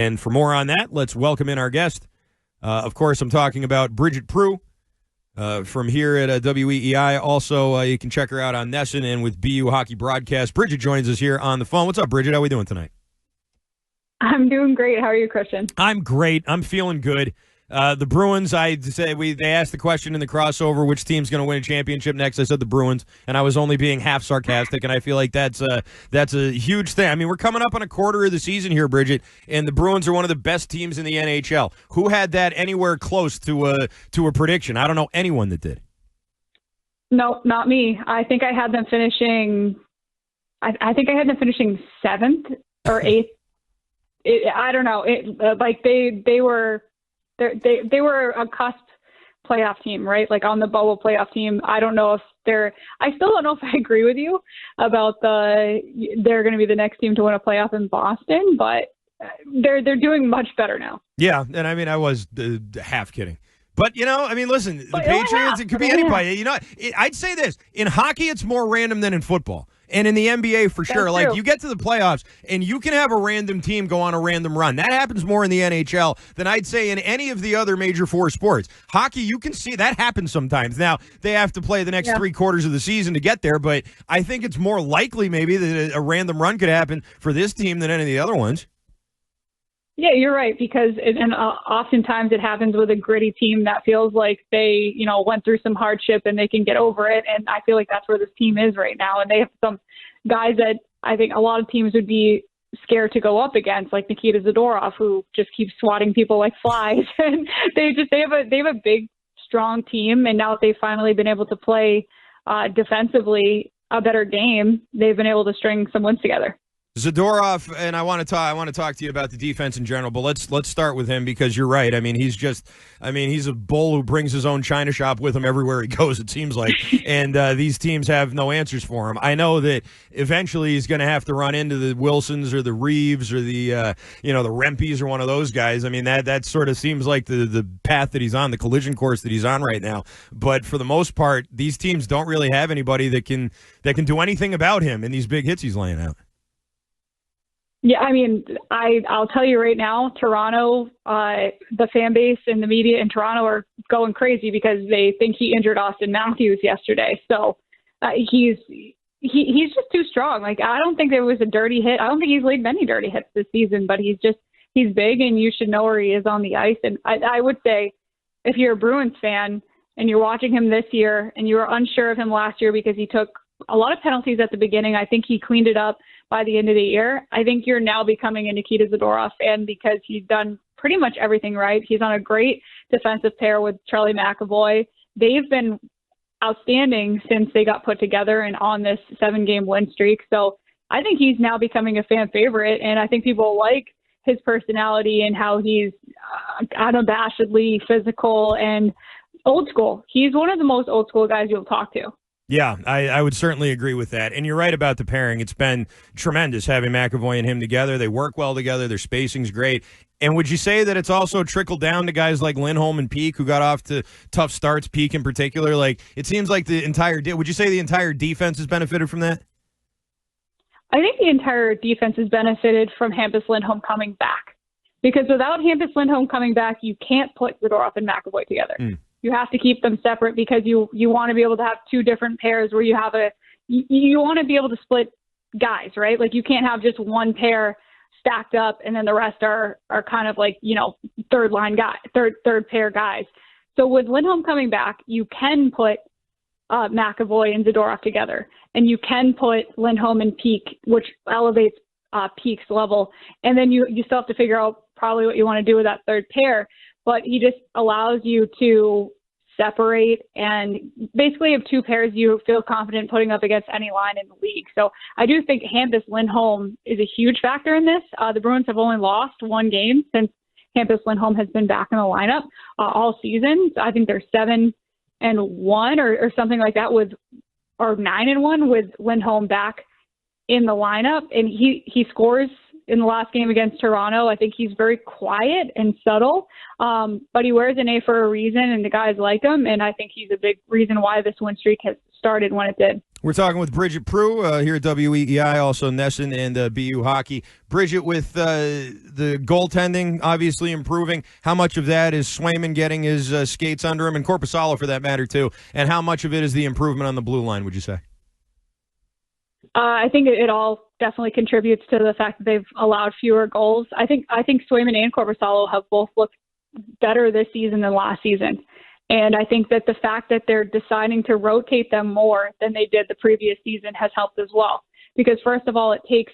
And for more on that, let's welcome in our guest. Of course, I'm talking about Bridgette Proulx from here at WEEI. Also, you can check her out on Nesson and with BU Hockey Broadcast. Bridgette joins us here on the phone. What's up, Bridgette? How are we doing tonight? I'm doing great. How are you, Christian? I'm great. I'm feeling good. The Bruins, they asked the question in the crossover, which team's going to win a championship next? I said the Bruins, and I was only being half sarcastic, and I feel like that's a huge thing. I mean, we're coming up on a quarter of the season here, Bridgette, and the Bruins are one of the best teams in the NHL. Who had that anywhere close to a prediction? I don't know anyone that did. No, not me. I think I had them finishing. I think I had them finishing 7th or 8th. I don't know. They were a cusp playoff team, right? Like on the bubble playoff team. I don't know if I still don't know if I agree with you about they're going to be the next team to win a playoff in Boston, but they're doing much better now. Yeah, and I mean, I was half kidding. But, listen, the Patriots, it could be anybody. I'd say this. In hockey, it's more random than in football. And in the NBA, for sure. Like, you get to the playoffs, and you can have a random team go on a random run. That happens more in the NHL than I'd say in any of the other major 4 sports. Hockey, you can see that happens sometimes. Now, they have to play the next 3 quarters of the season to get there, but I think it's more likely maybe that a random run could happen for this team than any of the other ones. Yeah, you're right, because oftentimes it happens with a gritty team that feels like they, went through some hardship and they can get over it. And I feel like that's where this team is right now. And they have some guys that I think a lot of teams would be scared to go up against, like Nikita Zadorov, who just keeps swatting people like flies. And they have a big, strong team. And now that they've finally been able to play defensively a better game, they've been able to string some wins together. Zadorov, and I want to talk to you about the defense in general, but let's start with him because you're right. I mean, he's a bull who brings his own china shop with him everywhere he goes, it seems like, and these teams have no answers for him. I know that eventually he's going to have to run into the Wilsons or the Reeves or the the Rempes or one of those guys. I mean, that sort of seems like the path that he's on, the collision course that he's on right now. But for the most part, these teams don't really have anybody that can do anything about him in these big hits he's laying out. Yeah, I mean, I'll tell you right now, Toronto, the fan base and the media in Toronto are going crazy because they think he injured Austin Matthews yesterday. So he's just too strong. Like, I don't think there was a dirty hit. I don't think he's laid many dirty hits this season, but he's big and you should know where he is on the ice. And I would say if you're a Bruins fan and you're watching him this year and you were unsure of him last year because he took a lot of penalties at the beginning, I think he cleaned it up by the end of the year. I think you're now becoming a Nikita Zadorov fan because he's done pretty much everything right. He's on a great defensive pair with Charlie McAvoy. They've been outstanding since they got put together and on this 7-game win streak. So I think he's now becoming a fan favorite, and I think people like his personality and how he's unabashedly physical and old school. He's one of the most old school guys you'll talk to. Yeah, I would certainly agree with that. And you're right about the pairing. It's been tremendous having McAvoy and him together. They work well together. Their spacing's great. And would you say that it's also trickled down to guys like Lindholm and Peak, who got off to tough starts, Peak in particular? Like, it seems like would you say the entire defense has benefited from that? I think the entire defense has benefited from Hampus Lindholm coming back. Because without Hampus Lindholm coming back, you can't put Zadorov and McAvoy together. You have to keep them separate because you want to be able to have 2 different pairs where you have you want to be able to split guys, right? Like, you can't have just one pair stacked up and then the rest are kind of like, third pair guys. So with Lindholm coming back, you can put McAvoy and Zadorov together, and you can put Lindholm and Peak, which elevates Peak's level. And then you still have to figure out probably what you want to do with that third pair. But he just allows you to separate and basically have 2 pairs you feel confident putting up against any line in the league. So I do think Hampus Lindholm is a huge factor in this. The Bruins have only lost 1 game since Hampus Lindholm has been back in the lineup all season. So I think they're 7-1 or something like that or 9-1 with Lindholm back in the lineup. And he scores in the last game against Toronto. I think he's very quiet and subtle, but he wears an A for a reason, and the guys like him, and I think he's a big reason why this win streak has started when it did. We're talking with Bridgette Proulx here at WEEI, also Nesson and BU Hockey. Bridgette, with the goaltending obviously improving, how much of that is Swayman getting his skates under him, and Korpisalo for that matter too, and how much of it is the improvement on the blue line, would you say? I think it all definitely contributes to the fact that they've allowed fewer goals. I think Swayman and Korpisalo have both looked better this season than last season. And I think that the fact that they're deciding to rotate them more than they did the previous season has helped as well. Because first of all, it takes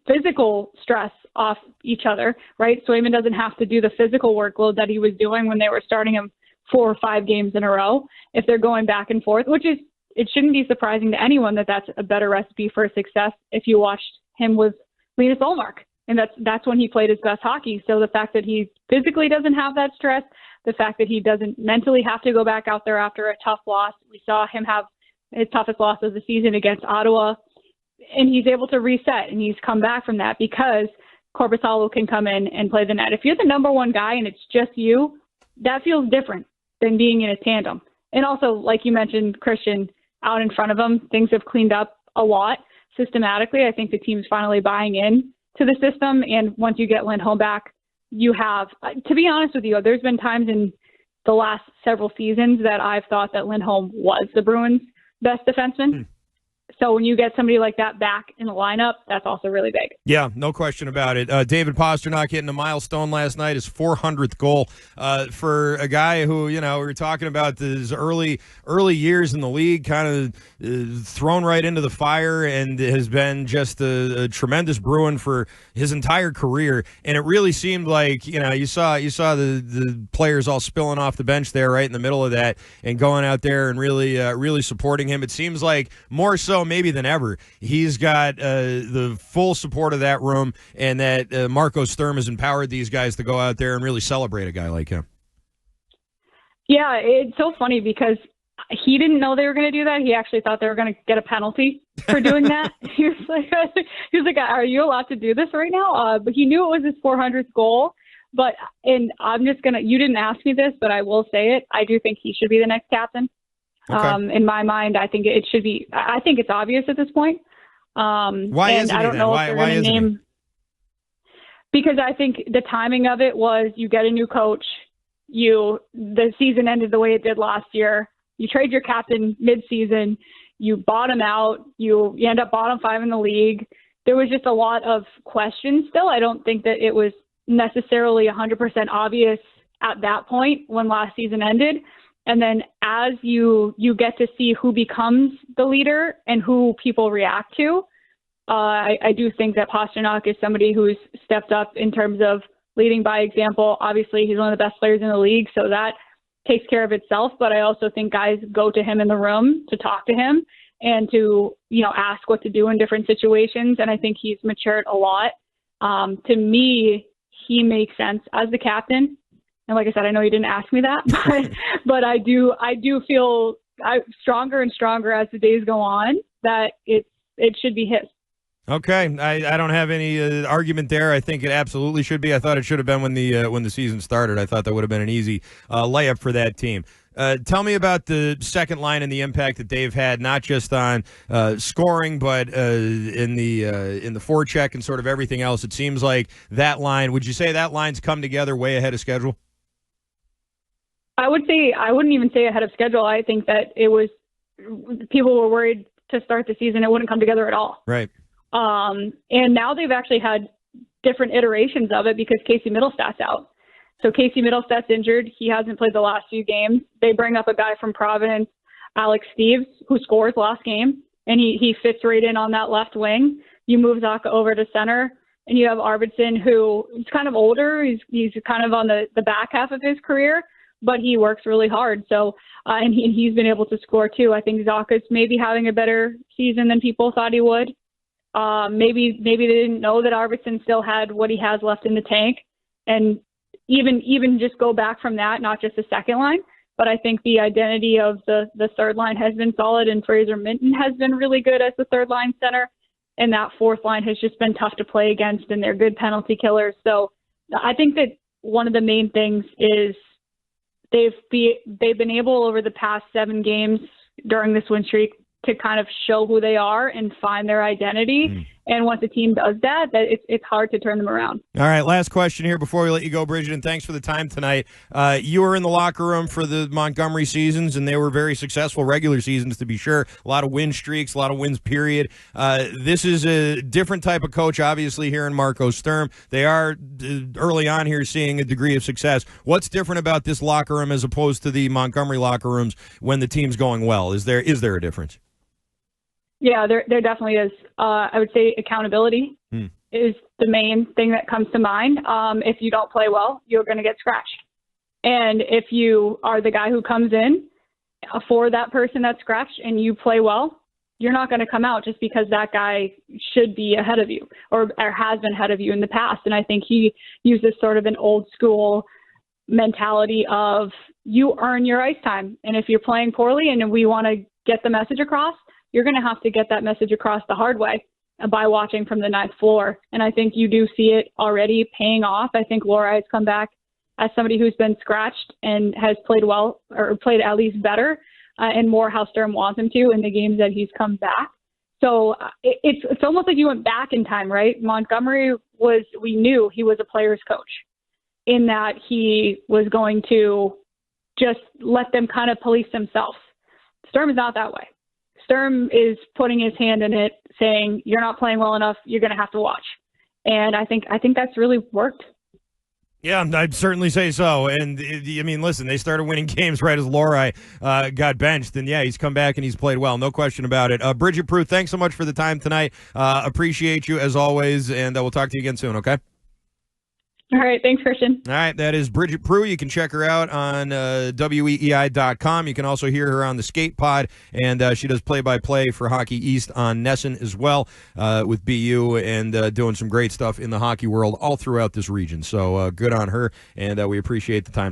physical stress off each other, right? Swayman doesn't have to do the physical workload that he was doing when they were starting him 4 or 5 games in a row. If they're going back and forth, it shouldn't be surprising to anyone that that's a better recipe for success if you watched him with Linus Ullmark. And that's when he played his best hockey. So the fact that he physically doesn't have that stress, the fact that he doesn't mentally have to go back out there after a tough loss. We saw him have his toughest loss of the season against Ottawa, and he's able to reset, and he's come back from that because Korpisalo can come in and play the net. If you're the number one guy and it's just you, that feels different than being in a tandem. And also, like you mentioned, Christian, out in front of him, things have cleaned up a lot systematically. I think the team's finally buying in to the system, and once you get Lindholm back, you have, to be honest with you, there's been times in the last several seasons that I've thought that Lindholm was the Bruins' best defenseman. So when you get somebody like that back in the lineup, that's also really big. Yeah, no question about it. David Pastrnak hitting a milestone last night, his 400th goal. For a guy who, we were talking about his early years in the league, kind of thrown right into the fire, and has been just a tremendous Bruin for his entire career. And it really seemed like, you saw the players all spilling off the bench there right in the middle of that and going out there and really supporting him. It seems like more so maybe than ever, he's got the full support of that room, and that Marco Sturm has empowered these guys to go out there and really celebrate a guy like him. Yeah, it's so funny because he didn't know they were going to do that. He actually thought they were going to get a penalty for doing that. He was like, "Are you allowed to do this right now?" But he knew it was his 400th goal. And I'm just gonna. You didn't ask me this, but I will say it. I do think he should be the next captain. Okay. In my mind, I think it should be. I think it's obvious at this point. Why isn't I don't he know then? if they're going to name. Because I think the timing of it was you get a new coach. The season ended the way it did last year. You trade your captain mid-season. You bottom out. You end up bottom 5 in the league. There was just a lot of questions still. I don't think that it was necessarily 100% obvious at that point when last season ended. And then as you get to see who becomes the leader and who people react to, I do think that Pastrnak is somebody who's stepped up in terms of leading by example. Obviously, he's one of the best players in the league, so that takes care of itself. But I also think guys go to him in the room to talk to him and to, ask what to do in different situations. And I think he's matured a lot. To me, he makes sense as the captain. And like I said, I know you didn't ask me that, but I do feel stronger and stronger as the days go on that it should be his. Okay, I don't have any argument there. I think it absolutely should be. I thought it should have been when the season started. I thought that would have been an easy layup for that team. Tell me about the second line and the impact that they've had, not just on scoring, but in the forecheck and sort of everything else. It seems like that line. Would you say that line's come together way ahead of schedule? I wouldn't even say ahead of schedule. I think that it was people were worried to start the season it wouldn't come together at all. Right. And now they've actually had different iterations of it because Casey Middlestad's out. So Casey Middlestad's injured. He hasn't played the last few games. They bring up a guy from Providence, Alex Steves, who scores last game, and he fits right in on that left wing. You move Zacha over to center, and you have Arvidsson, who is kind of older. He's kind of on the back half of his career, but he works really hard. So, and he's been able to score too. I think Zacha's maybe having a better season than people thought he would. Maybe they didn't know that Arvidsson still had what he has left in the tank, and even just go back from that, not just the second line. But I think the identity of the third line has been solid, and Fraser Minton has been really good as the third line center, and that fourth line has just been tough to play against, and they're good penalty killers. So I think that one of the main things is they've been able over the past 7 games during this win streak to kind of show who they are and find their identity. And once a team does that, it's hard to turn them around. All right, last question here before we let you go, Bridgette, and thanks for the time tonight. You were in the locker room for the Montgomery seasons, and they were very successful regular seasons, to be sure. A lot of win streaks, a lot of wins, period. This is a different type of coach, obviously, here in Marco Sturm. They are early on here seeing a degree of success. What's different about this locker room as opposed to the Montgomery locker rooms when the team's going well? Is there a difference? Yeah, there definitely is. I would say accountability is the main thing that comes to mind. If you don't play well, you're going to get scratched. And if you are the guy who comes in for that person that's scratched and you play well, you're not going to come out just because that guy should be ahead of you or has been ahead of you in the past. And I think he uses sort of an old school mentality of you earn your ice time. And if you're playing poorly and we want to get the message across, you're going to have to get that message across the hard way by watching from the ninth floor. And I think you do see it already paying off. I think Laura has come back as somebody who's been scratched and has played well or played at least better and more how Sturm wants him to in the games that he's come back. So it's almost like you went back in time, right? Montgomery we knew he was a player's coach in that he was going to just let them kind of police themselves. Sturm is not that way. Sturm is putting his hand in it, saying, you're not playing well enough, you're going to have to watch. And I think that's really worked. Yeah, I'd certainly say so. And, I mean, listen, they started winning games right as Lori got benched. And, yeah, he's come back and he's played well. No question about it. Bridgette Proulx, thanks so much for the time tonight. Appreciate you, as always, and we'll talk to you again soon, okay? All right. Thanks, Christian. All right. That is Bridgette Proulx. You can check her out on weei.com. You can also hear her on the Skate Pod, and she does play-by-play for Hockey East on Nesson as well with BU and doing some great stuff in the hockey world all throughout this region. So good on her, and we appreciate the time tonight.